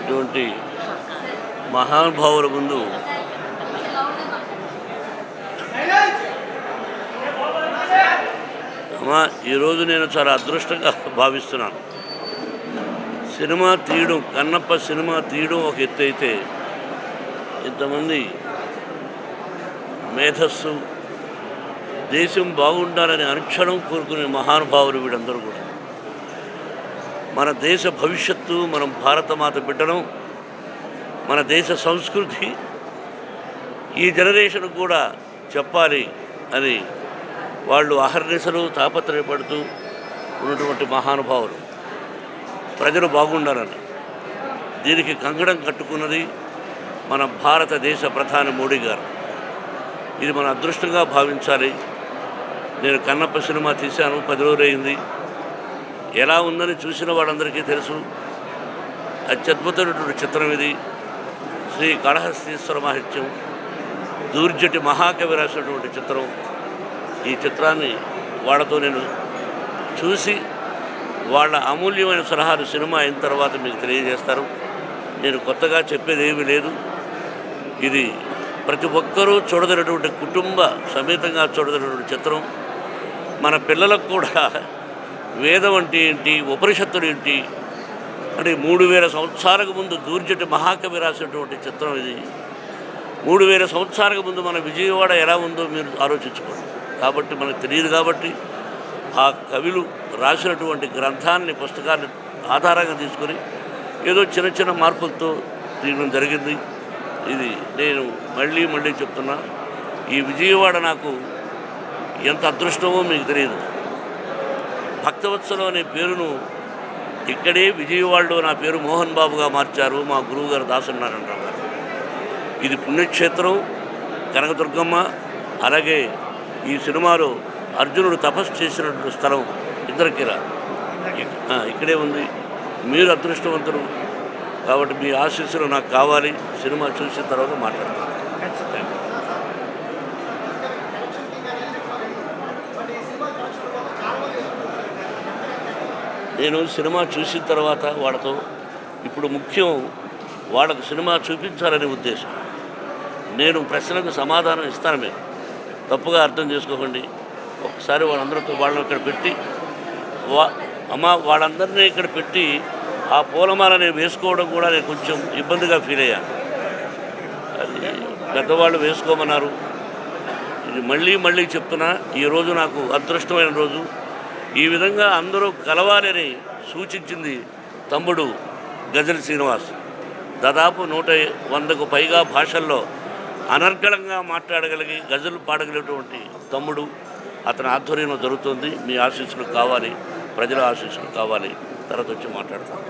ఇటువంటి మహానుభావుల ముందు అమ్మా ఈరోజు నేను చాలా అదృష్టంగా భావిస్తున్నాను. సినిమా తీయడం, కన్నప్ప సినిమా తీయడం ఒక ఎత్తు అయితే, ఇంతమంది మేధస్సు దేశం బాగుండాలని అనుక్షణం కోరుకునే మహానుభావులు వీడందరూ కూడా. మన దేశ భవిష్యత్తు, మనం భారతమాత బిడ్డడం, మన దేశ సంస్కృతి ఈ జనరేషన్ కూడా చెప్పాలి అని వాళ్ళు అహర్నిశలు తాపత్రయపడుతూ ఉన్నటువంటి మహానుభావులు. ప్రజలు బాగుండాలని దీనికి కంకణం కట్టుకున్నది మన భారతదేశ ప్రధాని మోడీ గారు. ఇది మన అదృష్టంగా భావించాలి. నేను కన్నప్ప సినిమా తీశాను, 10 రోజులు అయింది. ఎలా ఉందని చూసిన వాళ్ళందరికీ తెలుసు. అత్యద్భుతమైనటువంటి చిత్రం ఇది. శ్రీ కాళహస్తీశ్వర మహత్యం, దూర్జటి మహాకవి రాసినటువంటి చిత్రం. ఈ చిత్రాన్ని వాళ్ళతో నేను చూసి వాళ్ళ అమూల్యమైన సలహాలు సినిమా అయిన తర్వాత మీకు తెలియజేస్తారు. నేను కొత్తగా చెప్పేది ఏమీ లేదు. ఇది ప్రతి ఒక్కరూ చూడదగినటువంటి, కుటుంబ సమేతంగా చూడదగినటువంటి చిత్రం. మన పిల్లలకు కూడా వేదం అంటే ఏంటి, ఉపనిషత్తులు ఏంటి అంటే 3000 సంవత్సరాలకు ముందు దూర్జటి మహాకవి రాసినటువంటి చిత్రం ఇది. 3000 సంవత్సరాలకు ముందు మన విజయవాడ ఎలా ఉందో మీరు ఆలోచించుకోండి. కాబట్టి మనకు తెలియదు. కాబట్టి ఆ కవులు రాసినటువంటి గ్రంథాన్ని, పుస్తకాన్ని ఆధారంగా తీసుకొని ఏదో చిన్న చిన్న మార్పులతో తీయడం జరిగింది. ఇది నేను మళ్ళీ చెప్తున్నా, ఈ విజయవాడ నాకు ఎంత అదృష్టమో మీకు తెలియదు. భక్తవత్సలం అనే పేరును ఇక్కడే విజయవాడలో నా పేరు మోహన్ బాబుగా మార్చారు మా గురువు గారు దాసనారాయణరావు గారు. ఇది పుణ్యక్షేత్రం, కనకదుర్గమ్మ. అలాగే ఈ సినిమాలో అర్జునుడు తపస్సు చేసినటువంటి స్థలం ఇంద్రకీల ఇక్కడే ఉంది. మీరు అదృష్టవంతులు కాబట్టి మీ ఆశీస్సులు నాకు కావాలి. సినిమా చూసిన తర్వాత మాట్లాడతాను. నేను సినిమా చూసిన తర్వాత వాళ్ళతో, ఇప్పుడు ముఖ్యం వాళ్ళకు సినిమా చూపించాలనే ఉద్దేశం. నేను ప్రశ్నకు సమాధానం ఇస్తాను, మీరు తప్పుగా అర్థం చేసుకోకండి. ఒకసారి వాళ్ళందరితో వాళ్ళని ఇక్కడ పెట్టి వాళ్ళందరినీ ఇక్కడ పెట్టి ఆ పూలమాల నేను వేసుకోవడం కూడా నేను కొంచెం ఇబ్బందిగా ఫీల్ అయ్యాను. అది పెద్దవాళ్ళు వేసుకోమన్నారు. ఇది మళ్ళీ చెప్తున్నా, ఈరోజు నాకు అదృష్టమైన రోజు. ఈ విధంగా అందరూ కలవాలని సూచించింది తమ్ముడు గజల్ శ్రీనివాస్. దాదాపు 100కు పైగా భాషల్లో అనర్గళంగా మాట్లాడగలిగి గజలు పాడగలిగినటువంటి తమ్ముడు. అతని ఆధ్వర్యంలో జరుగుతుంది. మీ ఆశీస్సులు కావాలి, ప్రజల ఆశీస్సులు కావాలి. తర్వాత వచ్చి మాట్లాడతాను.